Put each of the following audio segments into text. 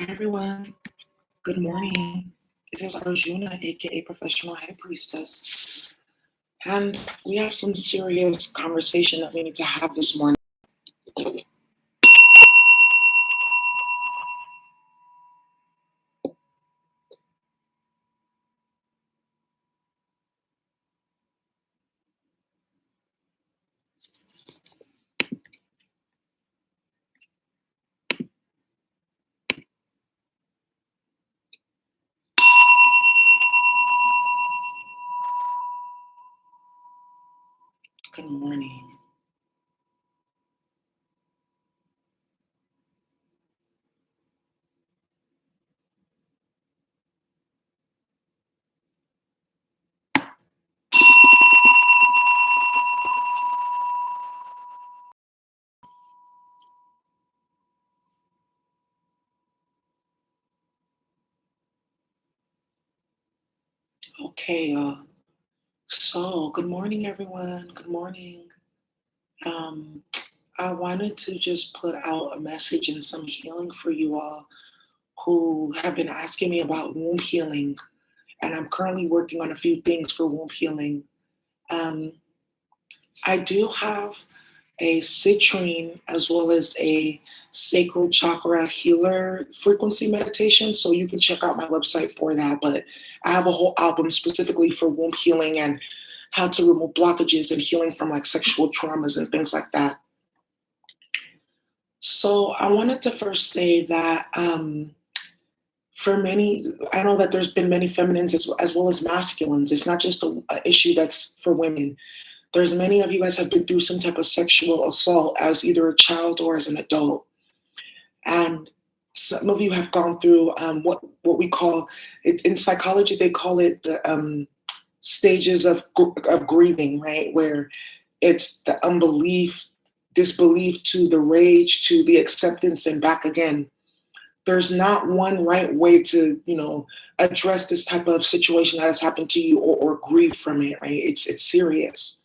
Hi everyone, good morning. This is Arjuna, aka Professional High Priestess, and we have some serious conversation that we need to have this morning. Good morning. Okay, so good morning, everyone. Good morning. Um, I wanted to just put out a message and some healing for you all who have been asking me about womb healing, and I'm currently working on a few things for womb healing. Um, I do have a citrine as well as a sacral chakra healer frequency meditation. So you can check out my website for that. But I have a whole album specifically for womb healing and how to remove blockages and healing from like sexual traumas and things like that. So I wanted to first say that for many, I know that there's been many feminines as well as masculines. It's not just a issue that's for women. There's many of you guys have been through some type of sexual assault as either a child or as an adult. And some of you have gone through what we call it in psychology. They call it the stages of grieving, right? Where it's the unbelief, disbelief to the rage to the acceptance and back again. There's not one right way to address this type of situation that has happened to you or grieve from it, right? It's serious.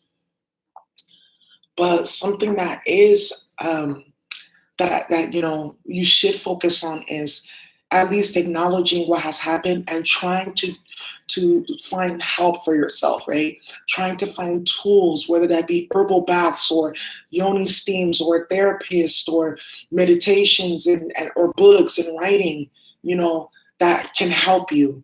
But something that is that you should focus on is at least acknowledging what has happened and trying to find help for yourself, right? Trying to find tools, whether that be herbal baths or yoni steams or therapists or meditations and or books and writing, that can help you.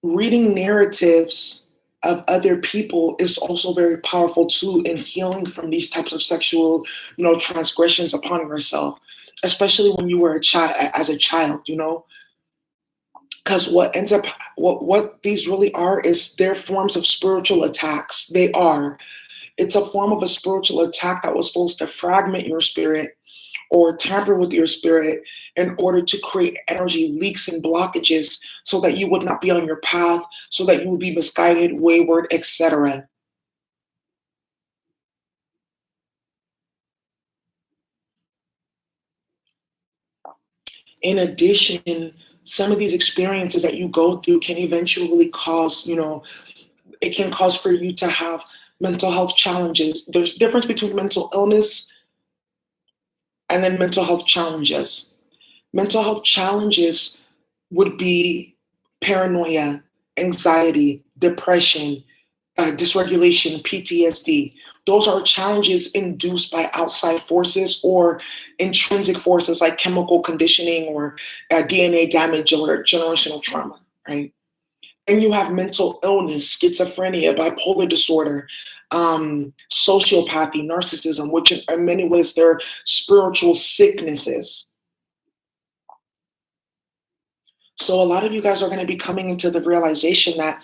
Reading narratives of other people is also very powerful too in healing from these types of sexual, transgressions upon yourself, especially when you were a child, as a child, because what ends up, what these really are is they're forms of spiritual attacks. They are. It's a form of a spiritual attack that was supposed to fragment your spirit or tamper with your spirit in order to create energy leaks and blockages so that you would not be on your path, so that you would be misguided, wayward, etc. In addition, some of these experiences that you go through can eventually cause, it can cause for you to have mental health challenges. There's a difference between mental illness and then mental health challenges. Mental health challenges would be paranoia, anxiety, depression, dysregulation, PTSD. Those are challenges induced by outside forces or intrinsic forces like chemical conditioning or DNA damage or generational trauma, right? And you have mental illness, schizophrenia, bipolar disorder, sociopathy, narcissism, which in many ways they're spiritual sicknesses. So a lot of you guys are going to be coming into the realization that,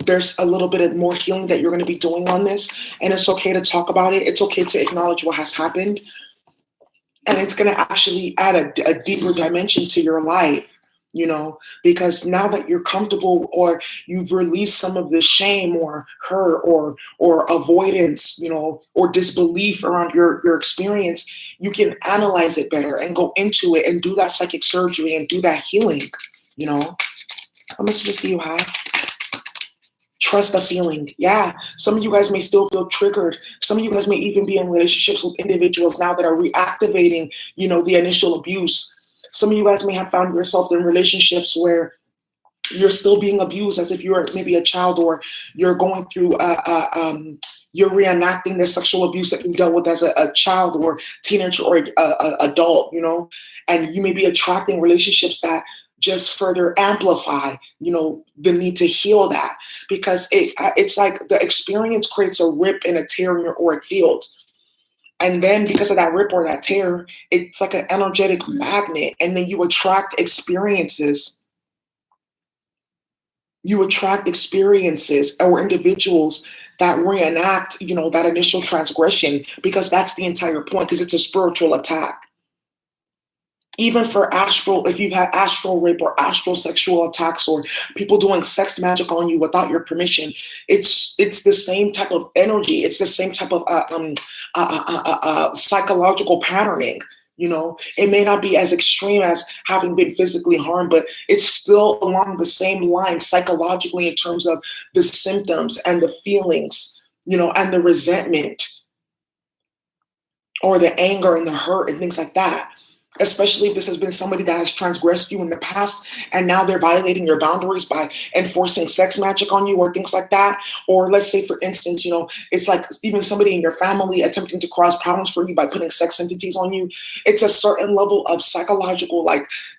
there's a little bit of more healing that you're going to be doing on this. And it's okay to talk about it. It's okay to acknowledge what has happened. And it's going to actually add a deeper dimension to your life, because now that you're comfortable or you've released some of the shame or hurt or avoidance, or disbelief around your experience, you can analyze it better and go into it and do that psychic surgery and do that healing. How messages do you have? Trust the feeling. Yeah, some of you guys may still feel triggered. Some of you guys may even be in relationships with individuals now that are reactivating, the initial abuse. Some of you guys may have found yourself in relationships where you're still being abused as if you're maybe a child, or you're going through you're reenacting the sexual abuse that you dealt with as a child or teenager or adult, and you may be attracting relationships that just further amplify, the need to heal that, because it's like the experience creates a rip and a tear in your auric field. And then because of that rip or that tear, it's like an energetic magnet, and then you attract experiences. You attract experiences or individuals that reenact, that initial transgression, because that's the entire point, because it's a spiritual attack. Even for astral, if you've had astral rape or astral sexual attacks, or people doing sex magic on you without your permission, it's the same type of energy. It's the same type of psychological patterning. It may not be as extreme as having been physically harmed, but it's still along the same line psychologically in terms of the symptoms and the feelings, and the resentment or the anger and the hurt and things like that. Especially if this has been somebody that has transgressed you in the past, and now they're violating your boundaries by enforcing sex magic on you or things like that. Or let's say, for instance, it's like even somebody in your family attempting to cause problems for you by putting sex entities on you. It's a certain level of psychological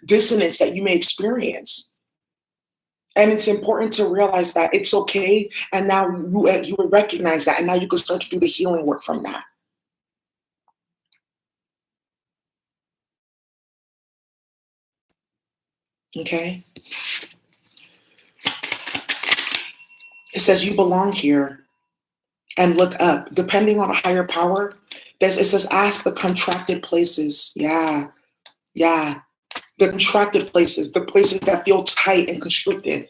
dissonance that you may experience. And it's important to realize that it's okay. And now you would recognize that, and now you can start to do the healing work from that. Okay. It says you belong here, and look up. Depending on a higher power, it says ask the contracted places. Yeah. The contracted places, the places that feel tight and constricted,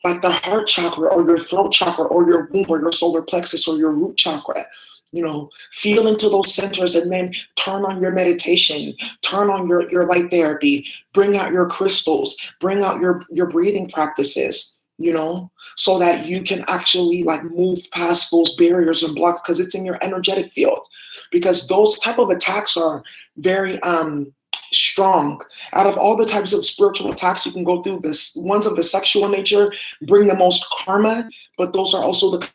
like the heart chakra or your throat chakra or your womb or your solar plexus or your root chakra. Feel into those centers, and then turn on your meditation, turn on your light therapy, bring out your crystals, bring out your breathing practices, so that you can actually move past those barriers and blocks, because it's in your energetic field. Because those type of attacks are very strong. Out of all the types of spiritual attacks you can go through, this ones of the sexual nature bring the most karma, but those are also the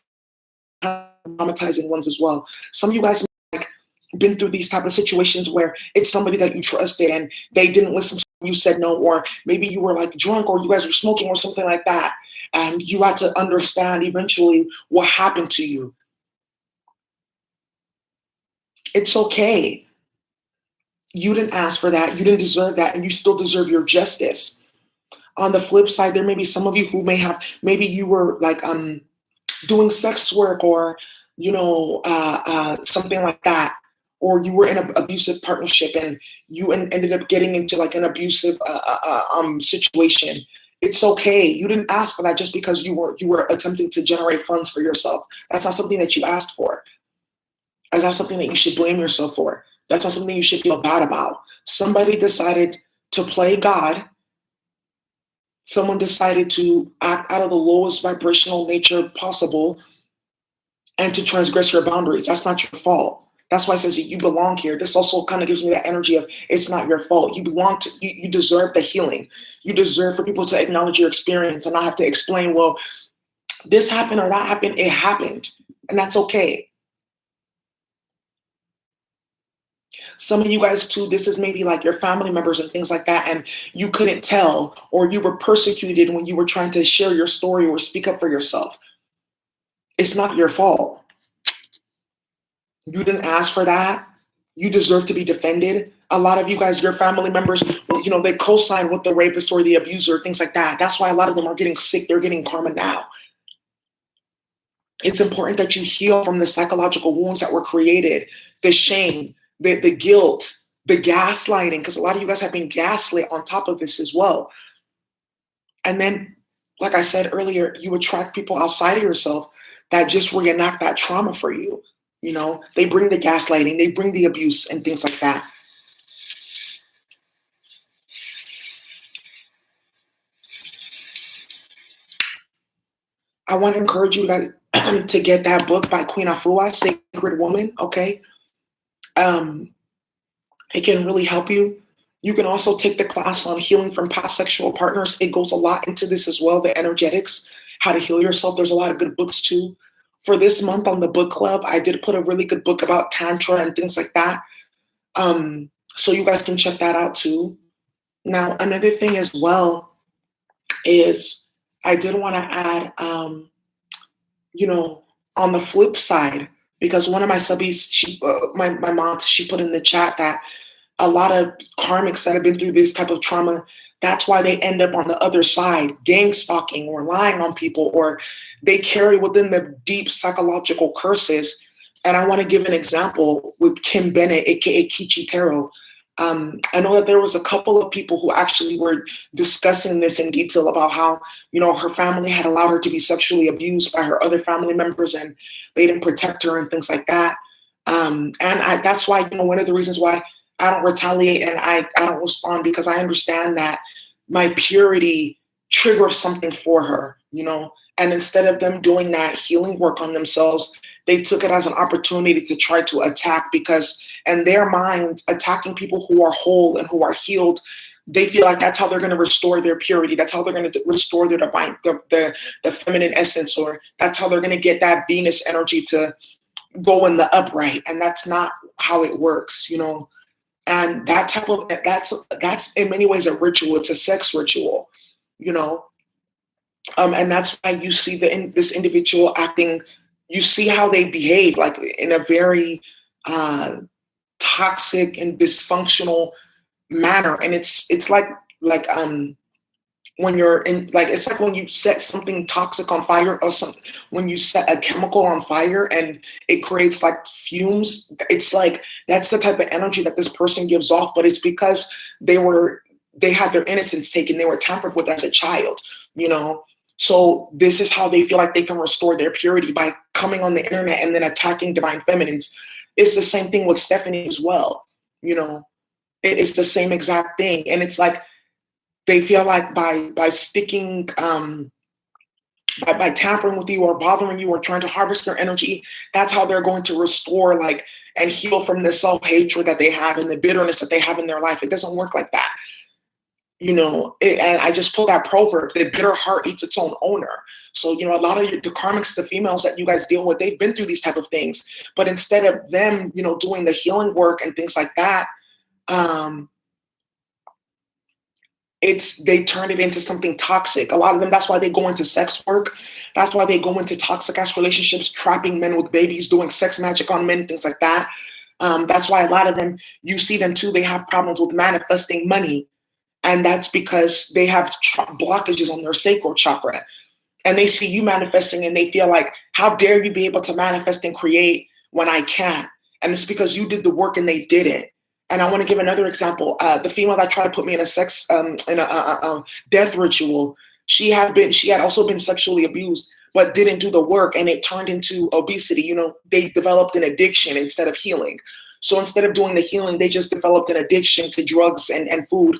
traumatizing ones as well. Some of you guys have been through these type of situations where it's somebody that you trusted and they didn't listen to you, said no, or maybe you were drunk, or you guys were smoking or something like that, and you had to understand eventually what happened to you. It's okay. You didn't ask for that, you didn't deserve that, and you still deserve your justice. On the flip side, there may be some of you who maybe you were doing sex work, or something like that, or you were in an abusive partnership and you ended up getting into an abusive situation. It's okay. You didn't ask for that just because you were attempting to generate funds for yourself. That's not something that you asked for. That's not something that you should blame yourself for. That's not something you should feel bad about. Somebody decided to play God. Someone decided to act out of the lowest vibrational nature possible and to transgress your boundaries. That's not your fault. That's why it says you belong here. This also kind of gives me that energy of it's not your fault. You belong to, you deserve the healing. You deserve for people to acknowledge your experience and not have to explain, well, this happened or that happened. It happened. And that's okay. Some of you guys too, this is maybe your family members and things like that, and you couldn't tell, or you were persecuted when you were trying to share your story or speak up for yourself. It's not your fault. You didn't ask for that. You deserve to be defended. A lot of you guys, your family members, they co-sign with the rapist or the abuser, things like that. That's why a lot of them are getting sick. They're getting karma now. It's important that you heal from the psychological wounds that were created, the shame, the guilt, the gaslighting, because a lot of you guys have been gaslit on top of this as well. And then, like I said earlier, you attract people outside of yourself that just reenact that trauma for you. They bring the gaslighting, they bring the abuse and things like that. I want to encourage you guys to get that book by Queen Afua, Sacred Woman, okay? It can really help you. You can also take the class on healing from past sexual partners. It goes a lot into this as well, the energetics, how to heal yourself. There's a lot of good books too. For this month on the book club, I did put a really good book about Tantra and things like that. So you guys can check that out too. Now, another thing as well is I did want to add, on the flip side, because one of my subbies, my mom, she put in the chat that a lot of karmics that have been through this type of trauma, that's why they end up on the other side, gang stalking or lying on people, or they carry within the deep psychological curses. And I want to give an example with Kim Bennett, aka Kichi Taro. I know that there was a couple of people who actually were discussing this in detail about how, her family had allowed her to be sexually abused by her other family members and they didn't protect her and things like that. That's why, one of the reasons why I don't retaliate and I don't respond, because I understand that my purity triggers something for her, and instead of them doing that healing work on themselves, they took it as an opportunity to try to attack, because in their minds, attacking people who are whole and who are healed, they feel like that's how they're going to restore their purity. That's how they're going to restore their divine, the feminine essence, or that's how they're going to get that Venus energy to go in the upright. And that's not how it works, And that's in many ways a ritual. It's a sex ritual, and that's why you see this individual acting. You see how they behave, like in a very toxic and dysfunctional manner. And it's like when you're in, like, it's like when you set something toxic on fire, or something, when you set a chemical on fire and it creates like fumes. It's like that's the type of energy that this person gives off, but it's because they had their innocence taken, they were tampered with as a child, So this is how they feel like they can restore their purity, by coming on the internet and then attacking divine feminines. It's the same thing with Stephanie as well. It's the same exact thing. And it's like they feel like by sticking, by tampering with you or bothering you or trying to harvest their energy, that's how they're going to restore and heal from the self-hatred that they have and the bitterness that they have in their life. It doesn't work like that. And I just pulled that proverb, the bitter heart eats its own owner. So, a lot of the karmics, the females that you guys deal with, they've been through these type of things. But instead of them, doing the healing work and things like that, they turn it into something toxic. A lot of them, that's why they go into sex work. That's why they go into toxic ass relationships, trapping men with babies, doing sex magic on men, things like that. That's why a lot of them, you see them too, they have problems with manifesting money. And that's because they have blockages on their sacral chakra. And they see you manifesting and they feel like, how dare you be able to manifest and create when I can't? And it's because you did the work and they didn't. And I want to give another example. The female that tried to put me in a death ritual, she had also been sexually abused, but didn't do the work, and it turned into obesity. They developed an addiction instead of healing. So instead of doing the healing, they just developed an addiction to drugs and food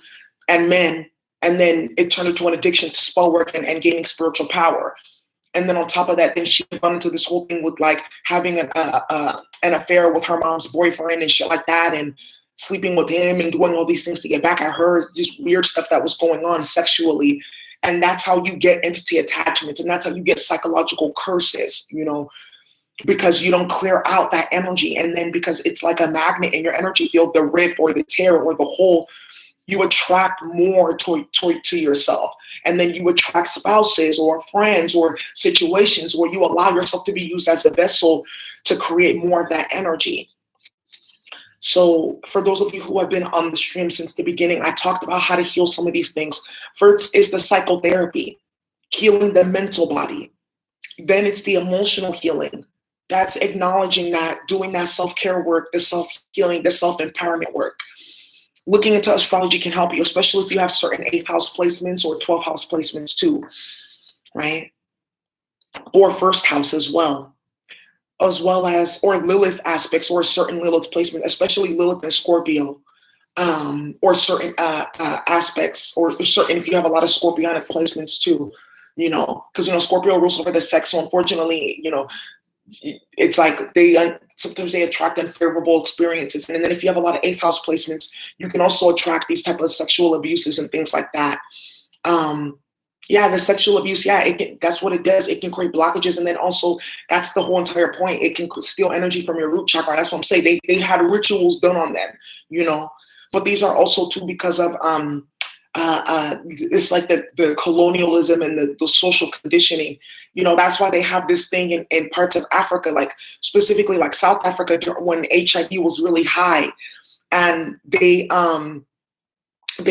and men, and then it turned into an addiction to spell work and gaining spiritual power. And then on top of that, then she went into this whole thing with like having an affair with her mom's boyfriend and shit like that, and sleeping with him and doing all these things to get back at her, just weird stuff that was going on sexually. And that's how you get entity attachments, and that's how you get psychological curses, because you don't clear out that energy. And then because it's like a magnet in your energy field, the rip or the tear or the hole, you attract more to yourself. And then you attract spouses or friends or situations where you allow yourself to be used as a vessel to create more of that energy. So for those of you who have been on the stream since the beginning, I talked about how to heal some of these things. First is the psychotherapy, healing the mental body. Then it's the emotional healing. That's acknowledging that, doing that self-care work, the self-healing, the self-empowerment work. Looking into astrology can help you, especially if you have certain 8th house placements or 12th house placements too, right? Or first house as well as, or Lilith aspects or certain Lilith placement, especially Lilith and Scorpio, or certain aspects, or certain, if you have a lot of Scorpionic placements too, because, Scorpio rules over the sex. So unfortunately, it's like sometimes they attract unfavorable experiences. And then if you have a lot of eighth house placements, you can also attract these type of sexual abuses and things like that. Yeah, the sexual abuse, yeah, that's what it does. It can create blockages. And then also, that's the whole entire point. It can steal energy from your root chakra. That's what I'm saying. They had rituals done on them, you know. But these are also too because of it's like the colonialism and the social conditioning. You know, that's why they have this thing in parts of Africa, like specifically like South Africa, when HIV was really high. And they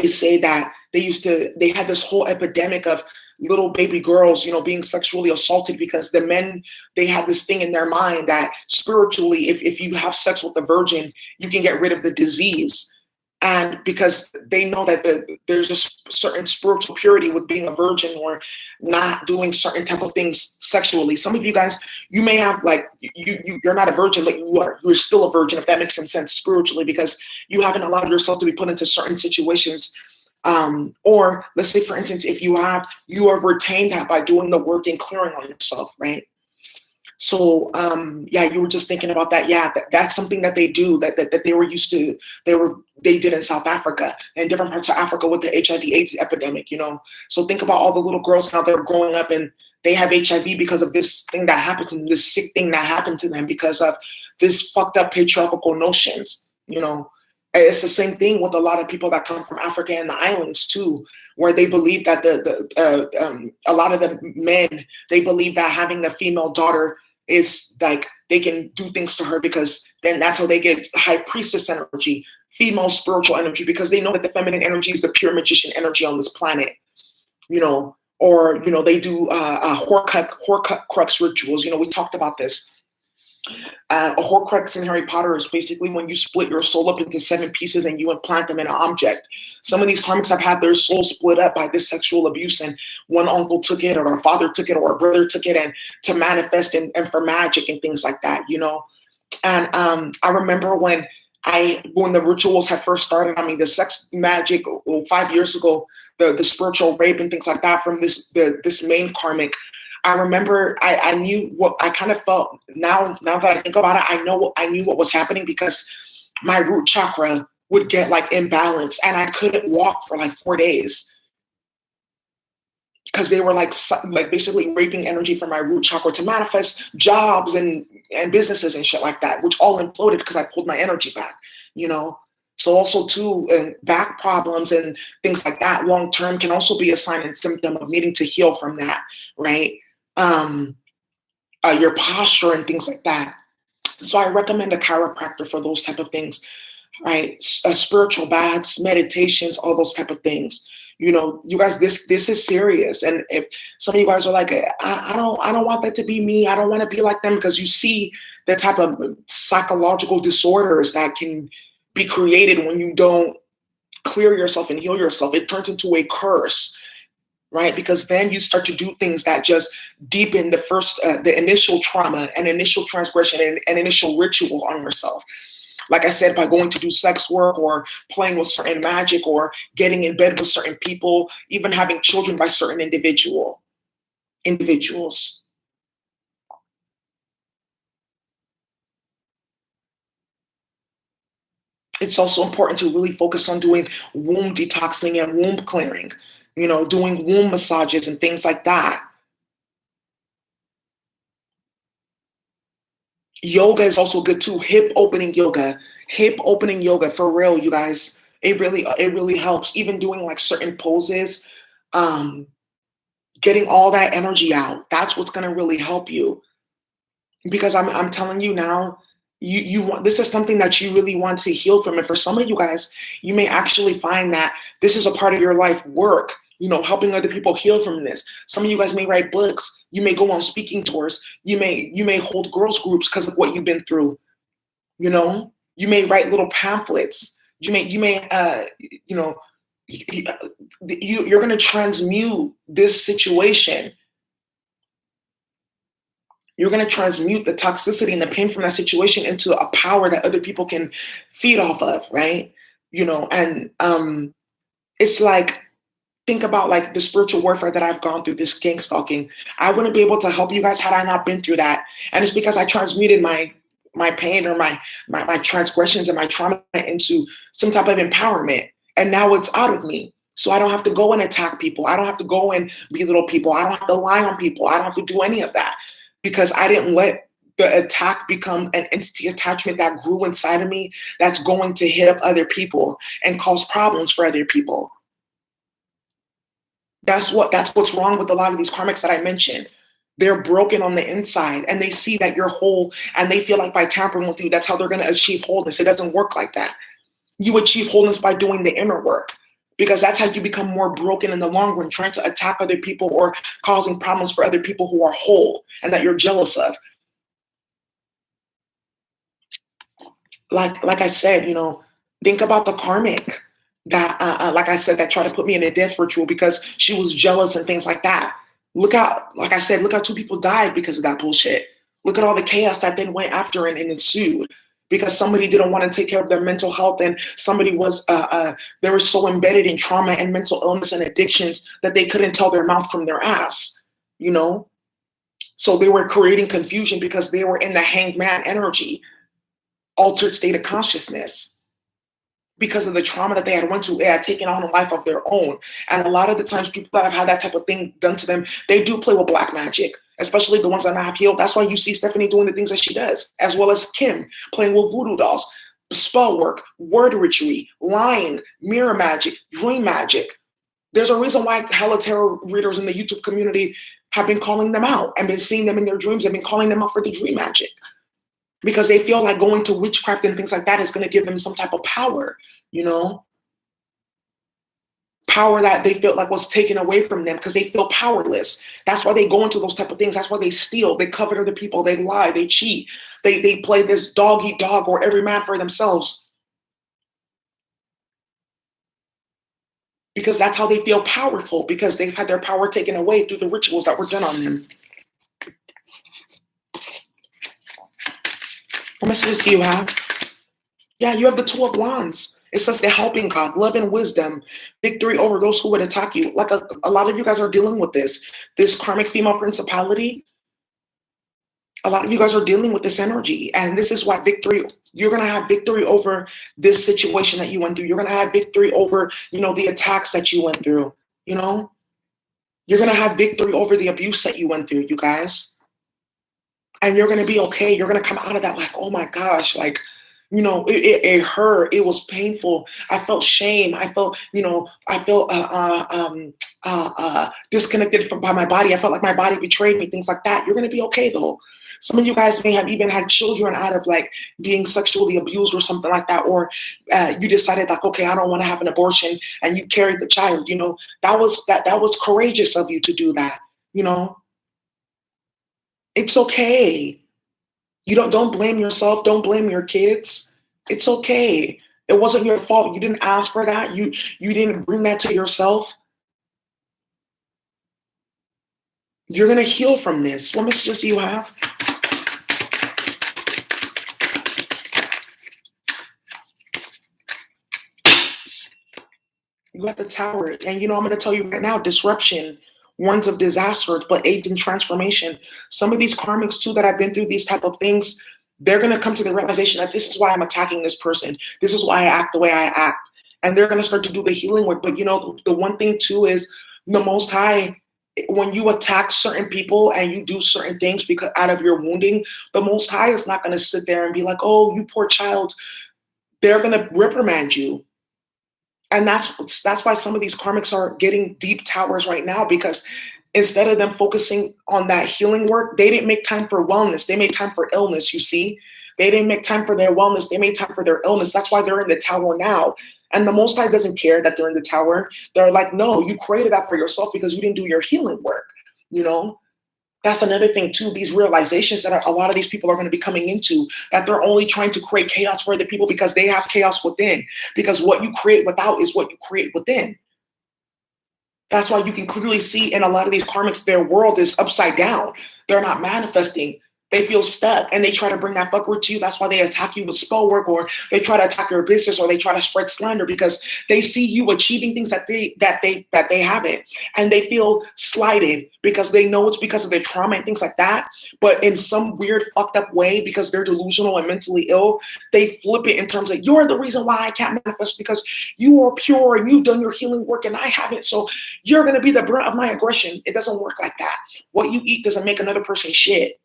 say that they had this whole epidemic of little baby girls, you know, being sexually assaulted because the men, they had this thing in their mind that spiritually, if you have sex with a virgin, you can get rid of the disease. And because they know that there's a certain spiritual purity with being a virgin or not doing certain type of things sexually. Some of you guys, you may have like, you're not a virgin, but you're still a virgin, if that makes some sense spiritually, because you haven't allowed yourself to be put into certain situations. Or let's say, for instance, if you have retained that by doing the work and clearing on yourself, right? So yeah, you were just thinking about that. Yeah, that's something that they do that they were used to. They did in South Africa and different parts of Africa with the HIV/AIDS epidemic. You know, so think about all the little girls now that are growing up and they have HIV because of this thing that happened to them, this sick thing that happened to them because of this fucked up patriarchal notions. You know, it's the same thing with a lot of people that come from Africa and the islands too, where they believe that a lot of the men, they believe that having the female daughter is like they can do things to her because then that's how they get high priestess energy, female spiritual energy, because they know that the feminine energy is the pure magician energy on this planet, you know. Or, you know, they do Horcrux rituals. You know, we talked about this. A Horcrux in Harry Potter is basically when you split your soul up into 7 pieces and you implant them in an object. Some of these karmics have had their souls split up by this sexual abuse, and one uncle took it, or a father took it, or a brother took it, and to manifest and for magic and things like that, you know. And I remember when the rituals had first started on me, the sex magic 5 years ago, the spiritual rape and things like that from this main karmic. I remember I knew what I kind of felt. Now that I think about it, I knew what was happening because my root chakra would get like imbalanced and I couldn't walk for like 4 days because they were like basically raping energy from my root chakra to manifest jobs and businesses and shit like that, which all imploded because I pulled my energy back, you know. So also too, back problems and things like that long term can also be a sign and symptom of needing to heal from that, right? Your posture and things like that. So I recommend a chiropractor for those type of things, right? Spiritual baths, meditations, all those type of things. You know, you guys, this is serious. And if some of you guys are like, I don't want that to be me. I don't want to be like them, because you see the type of psychological disorders that can be created when you don't clear yourself and heal yourself. It turns into a curse, right? Because then you start to do things that just deepen the initial trauma and initial transgression and initial ritual on yourself. Like I said, by going to do sex work or playing with certain magic or getting in bed with certain people, even having children by certain individuals. It's also important to really focus on doing womb detoxing and womb clearing, you know, doing womb massages and things like that. Yoga is also good too. Hip opening yoga for real, you guys. It really helps. Even doing like certain poses, getting all that energy out. That's what's gonna really help you. Because I'm telling you now, you want, this is something that you really want to heal from. And for some of you guys, you may actually find that this is a part of your life work, you know, helping other people heal from this. Some of you guys may write books, you may go on speaking tours, you may hold girls groups because of what you've been through, you know. You may write little pamphlets, you may you know, you're going to transmute this situation. You're going to transmute the toxicity and the pain from that situation into a power that other people can feed off of, right? You know, and it's like, think about like the spiritual warfare that I've gone through, this gang stalking. I wouldn't be able to help you guys had I not been through that. And it's because I transmuted my my pain or my transgressions and my trauma into some type of empowerment. And now it's out of me. So I don't have to go and attack people. I don't have to go and belittle people. I don't have to lie on people. I don't have to do any of that because I didn't let the attack become an entity attachment that grew inside of me that's going to hit up other people and cause problems for other people. That's what's wrong with a lot of these karmics that I mentioned. They're broken on the inside and they see that you're whole and they feel like by tampering with you, that's how they're going to achieve wholeness. It doesn't work like that. You achieve wholeness by doing the inner work because that's how you become more broken in the long run, trying to attack other people or causing problems for other people who are whole and that you're jealous of. Like I said, think about the karmic that, like I said, that tried to put me in a death ritual because she was jealous and things like that. Look out, like I said, look how 2 people died because of that bullshit. Look at all the chaos that then went after and ensued because somebody didn't want to take care of their mental health and somebody was, they were so embedded in trauma and mental illness and addictions that they couldn't tell their mouth from their ass, So they were creating confusion because they were in the hanged man energy, altered state of consciousness. Because of the trauma that they had went through, they had taken on a life of their own. And a lot of the times people that have had that type of thing done to them, they do play with black magic, especially the ones that have healed. That's why you see Stephanie doing the things that she does, as well as Kim playing with voodoo dolls, spell work, word witchery, lying, mirror magic, dream magic. There's a reason why hella tarot readers in the YouTube community have been calling them out and been seeing them in their dreams and been calling them out for the dream magic. Because they feel like going to witchcraft and things like that is going to give them some type of power, Power that they felt like was taken away from them because they feel powerless. That's why they go into those type of things. That's why they steal, they covet other people, they lie, they cheat. They play this dog eat dog or every man for themselves. Because that's how they feel powerful, because they've had their power taken away through the rituals that were done on them. What messages do you have? Yeah, you have the 2 of Wands. It says the helping God, love and wisdom, victory over those who would attack you. Like a lot of you guys are dealing with this karmic female principality. A lot of you guys are dealing with this energy. And this is why you're going to have victory over this situation that you went through. You're going to have victory over, the attacks that you went through, You're going to have victory over the abuse that you went through, you guys. And you're going to be okay. You're going to come out of that like, oh my gosh, like, it hurt. It was painful. I felt shame. I felt, disconnected by my body. I felt like my body betrayed me, things like that. You're going to be okay though. Some of you guys may have even had children out of like being sexually abused or something like that. Or you decided like, okay, I don't want to have an abortion, and you carried the child, that was courageous of you to do that. It's okay. You don't blame yourself. Don't blame your kids. It's okay. It wasn't your fault. You didn't ask for that. You didn't bring that to yourself. You're going to heal from this. What messages do you have? You got the Tower. And I'm going to tell you right now, disruption warns of disaster, but aids in transformation. Some of these karmics too that have been through these type of things, they're going to come to the realization that this is why I'm attacking this person. This is why I act the way I act. And they're going to start to do the healing work. But the one thing too is the Most High, when you attack certain people and you do certain things because out of your wounding, the Most High is not going to sit there and be like, oh, you poor child. They're going to reprimand you. And that's why some of these karmics are getting deep towers right now, because instead of them focusing on that healing work, they didn't make time for wellness. They made time for illness, you see. They didn't make time for their wellness. They made time for their illness. That's why they're in the tower now. And the Most High doesn't care that they're in the tower. They're like, no, you created that for yourself because you didn't do your healing work, That's another thing too, these realizations that a lot of these people are going to be coming into, that they're only trying to create chaos for other people because they have chaos within. Because what you create without is what you create within. That's why you can clearly see in a lot of these karmics, their world is upside down. They're not manifesting. They feel stuck and they try to bring that fuckward to you. That's why they attack you with spell work, or they try to attack your business, or they try to spread slander, because they see you achieving things that they haven't. And they feel slighted because they know it's because of their trauma and things like that. But in some weird fucked up way, because they're delusional and mentally ill, they flip it in terms of, you're the reason why I can't manifest, because you are pure and you've done your healing work and I haven't. So you're going to be the brunt of my aggression. It doesn't work like that. What you eat doesn't make another person shit.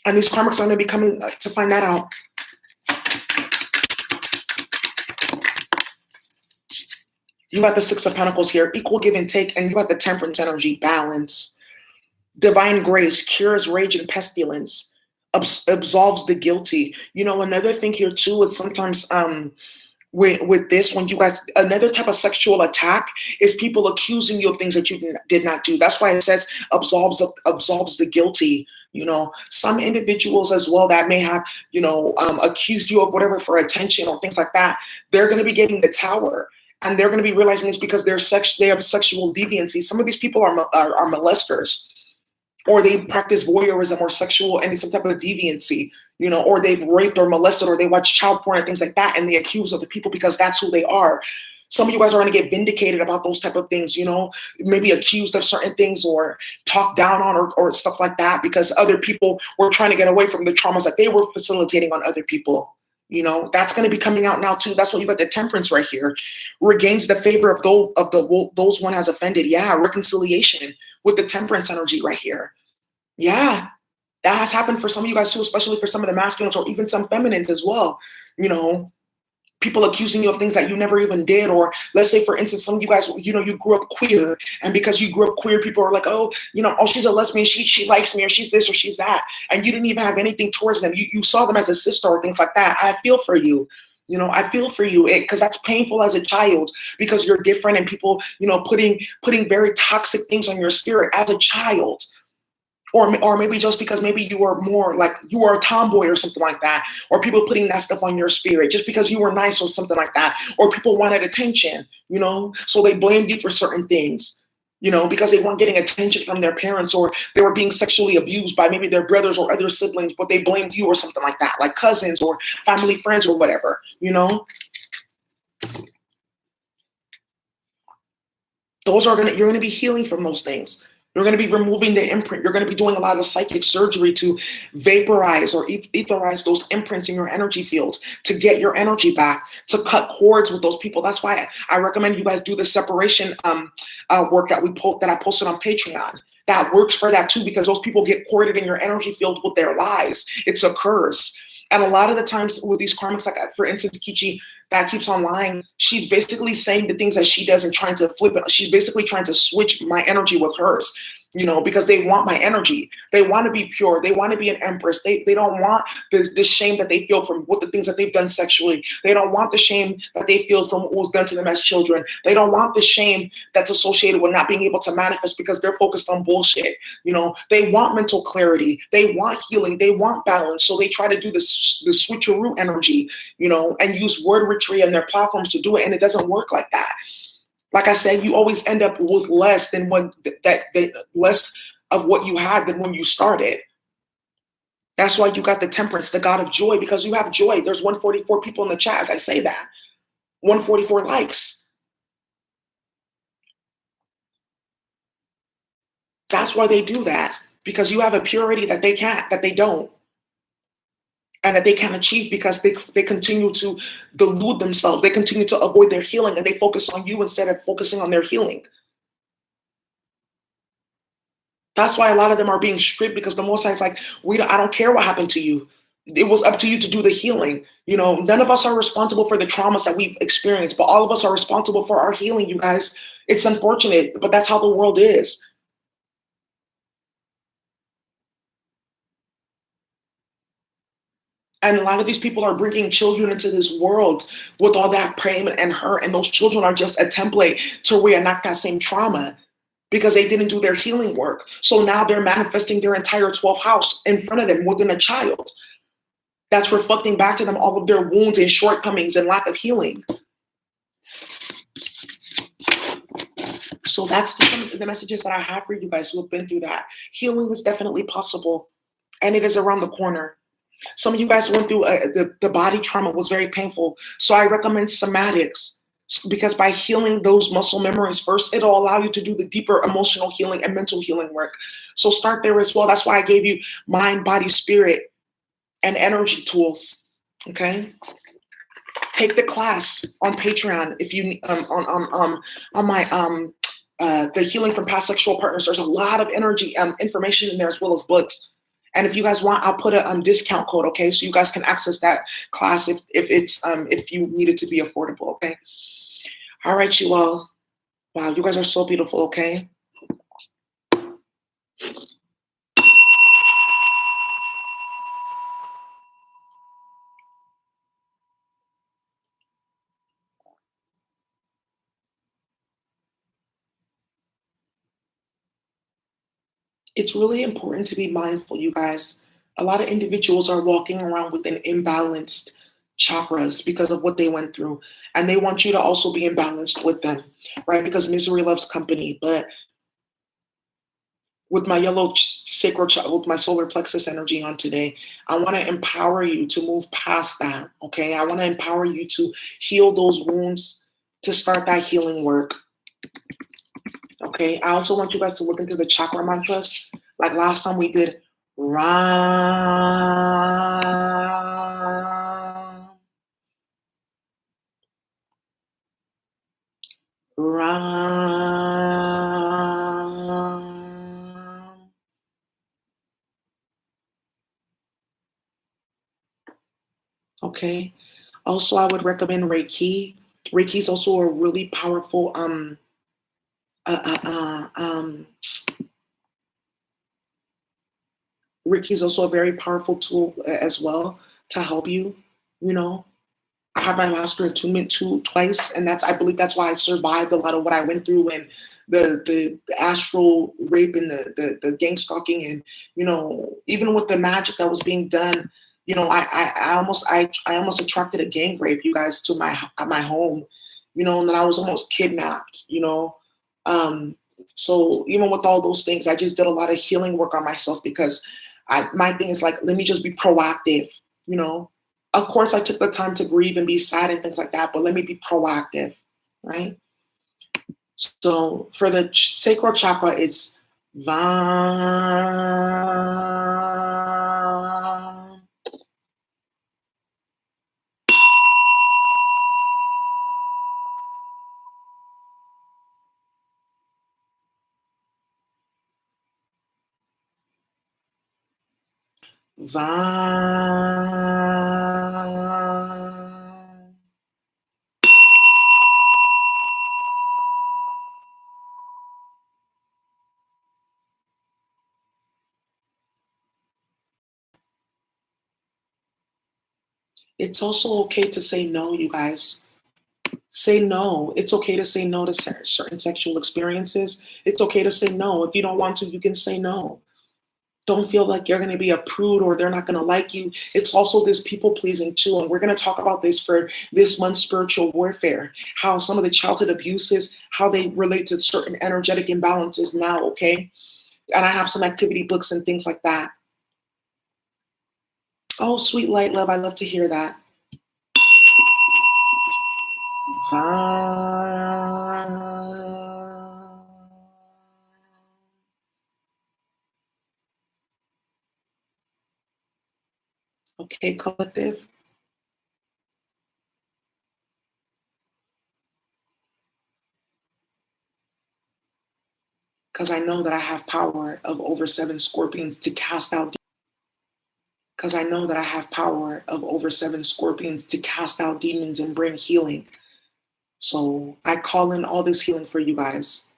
And these karmics are going to be coming to find that out. You got the Six of Pentacles here, equal give and take, and you got the Temperance energy, balance. Divine grace cures rage and pestilence, absolves the guilty. You know, another thing here too is sometimes with this, when you guys, another type of sexual attack is people accusing you of things that you did not do. That's why it says absolves the guilty. You know, some individuals as well that may have, you know, accused you of whatever for attention or things like that, they're going to be getting the tower, and they're going to be realizing it's because they have sexual deviancy. Some of these people are molesters, or they practice voyeurism or sexual and some type of deviancy, you know, or they've raped or molested, or they watch child porn and things like that, and they accuse other people because that's who they are. Some of you guys are going to get vindicated about those type of things, you know, maybe accused of certain things or talked down on, or stuff like that, because other people were trying to get away from the traumas that they were facilitating on other people. You know, that's going to be coming out now too. That's why you got the Temperance right here. Regains the favor of those one has offended. Yeah, reconciliation with the Temperance energy right here. Yeah, that has happened for some of you guys too, especially for some of the masculines or even some feminines as well. You know, people accusing you of things that you never even did. Or let's say, for instance, some of you guys, you know, you grew up queer, and because you grew up queer, people are like, oh, you know, oh, she's a lesbian, she likes me, or she's this or she's that, and you didn't even have anything towards them. You saw them as a sister or things like that. I feel for you. You know, I feel for you, because that's painful as a child, because you're different, and people, you know, putting very toxic things on your spirit as a child. Or maybe just because maybe you were more like, you were a tomboy or something like that, or people putting that stuff on your spirit just because you were nice or something like that, or people wanted attention, you know, so they blamed you for certain things, you know, because they weren't getting attention from their parents, or they were being sexually abused by maybe their brothers or other siblings, but they blamed you or something like that, like cousins or family friends or whatever, you know. You're gonna be healing from those things. You're going to be removing the imprint. You're going to be doing a lot of psychic surgery to vaporize or etherize those imprints in your energy field, to get your energy back, to cut cords with those people. That's why I recommend you guys do the separation work that I posted on Patreon. That works for that too, because those people get corded in your energy field with their lies. It's a curse. And a lot of the times with these karmics, like for instance, Kichi, that keeps on lying, she's basically saying the things that she does and trying to flip it. She's basically trying to switch my energy with hers, you know, because they want my energy. They want to be pure. They want to be an empress. They don't want the shame that they feel from what the things that they've done sexually. They don't want the shame that they feel from what was done to them as children. They don't want the shame that's associated with not being able to manifest, because they're focused on bullshit. You know, they want mental clarity. They want healing. They want balance. So they try to do the switcheroo energy, you know, and use word retreat and their platforms to do it. And it doesn't work like that. Like I said, you always end up with less than less of what you had than when you started. That's why you got the Temperance, the God of joy, because you have joy. There's 144 people in the chat as I say that. 144 likes. That's why they do that, because you have a purity that they don't. And that they can't achieve, because they continue to delude themselves. They continue to avoid their healing, and they focus on you instead of focusing on their healing. That's why a lot of them are being stripped, because the Most High is like, I don't care what happened to you. It was up to you to do the healing. You know, none of us are responsible for the traumas that we've experienced, but all of us are responsible for our healing, you guys. It's unfortunate, but that's how the world is. And a lot of these people are bringing children into this world with all that pain and hurt. And those children are just a template to reenact that same trauma, because they didn't do their healing work. So now they're manifesting their entire 12th house in front of them within a child. That's reflecting back to them all of their wounds and shortcomings and lack of healing. So that's the messages that I have for you guys who have been through that. Healing is definitely possible. and it is around the corner. Some of you guys went through the body trauma was very painful. So I recommend somatics, because by healing those muscle memories first, it'll allow you to do the deeper emotional healing and mental healing work. So start there as well. That's why I gave you mind, body, spirit, and energy tools. Okay. Take the class on Patreon if you on my the healing from past sexual partners. There's a lot of energy information in there, as well as books. And if you guys want, I'll put a discount code, okay? So you guys can access that class if you need it to be affordable, okay? All right, you all. Wow, you guys are so beautiful, okay? It's really important to be mindful, you guys. A lot of individuals are walking around with an imbalanced chakras because of what they went through. And they want you to also be imbalanced with them, right? Because misery loves company. But with my yellow sacral chakra, with my solar plexus energy on today, I want to empower you to move past that, okay? I want to empower you to heal those wounds, to start that healing work. Okay, I also want you guys to look into the chakra mantras. Like last time we did Ram, Ram. Okay. Also, I would recommend Reiki. Reiki is also a really powerful Reiki is also a very powerful tool as well to help you. You know, I have my master attunement tool twice, and I believe that's why I survived a lot of what I went through, and the astral rape and the gang stalking, and even with the magic that was being done. I almost attracted a gang rape, you guys, to my home, and then I was almost kidnapped. So even with all those things, I just did a lot of healing work on myself, because my thing is like, let me just be proactive. Of course, I took the time to grieve and be sad and things like that, but let me be proactive, right? So for the sacral chakra, it's Vam. Vam. It's also okay to say no, you guys. Say no. It's okay to say no to certain sexual experiences. It's okay to say no. If you don't want to, you can say no. Don't feel like you're going to be a prude or they're not going to like you. It's also this people pleasing too. And we're going to talk about this for this month's spiritual warfare, how some of the childhood abuses, how they relate to certain energetic imbalances now, okay? And I have some activity books and things like that. Oh, sweet light love. I love to hear that. Okay, collective. Because I know that I have power of over 7 scorpions to cast out. Because I know that I have power of over 7 scorpions to cast out demons and bring healing. So I call in all this healing for you guys.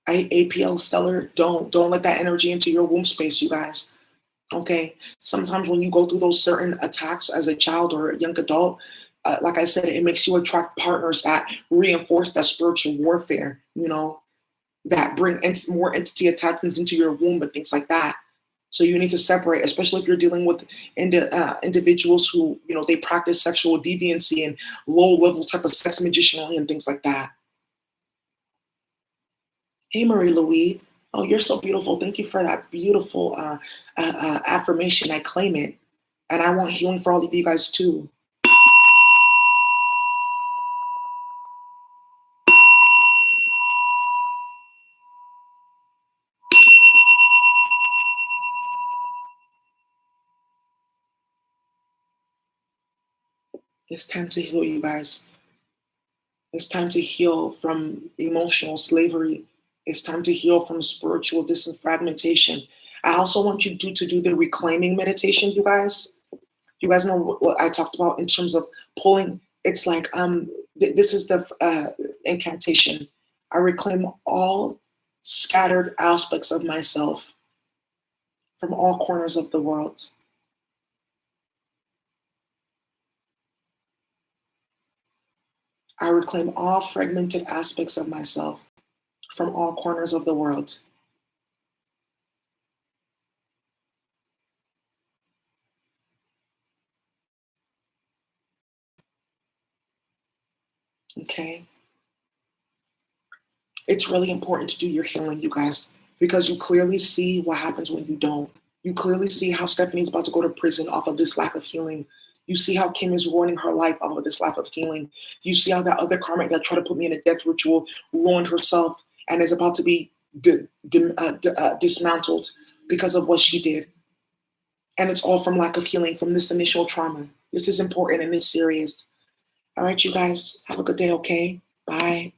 APL Stellar, don't let that energy into your womb space, you guys. Okay. Sometimes when you go through those certain attacks as a child or a young adult, like I said, it makes you attract partners that reinforce that spiritual warfare, that bring more entity attachment into your womb and things like that. So you need to separate, especially if you're dealing with individuals who, they practice sexual deviancy and low level type of sex magicianry and things like that. Hey, Marie Louise. Oh, you're so beautiful. Thank you for that beautiful affirmation. I claim it. And I want healing for all of you guys too. It's time to heal, you guys. It's time to heal from emotional slavery. It's time to heal from spiritual disenfragmentation. I also want you to do the reclaiming meditation, you guys. You guys know what I talked about in terms of pulling. It's like this is the incantation. I reclaim all scattered aspects of myself from all corners of the world. I reclaim all fragmented aspects of myself from all corners of the world. Okay? It's really important to do your healing, you guys, because you clearly see what happens when you don't. You clearly see how Stephanie's about to go to prison off of this lack of healing. You see how Kim is ruining her life off of this lack of healing. You see how that other karmic that tried to put me in a death ritual ruined herself and is about to be dismantled because of what she did. And it's all from lack of healing from this initial trauma. This is important and it's serious. All right, you guys, have a good day, okay? Bye.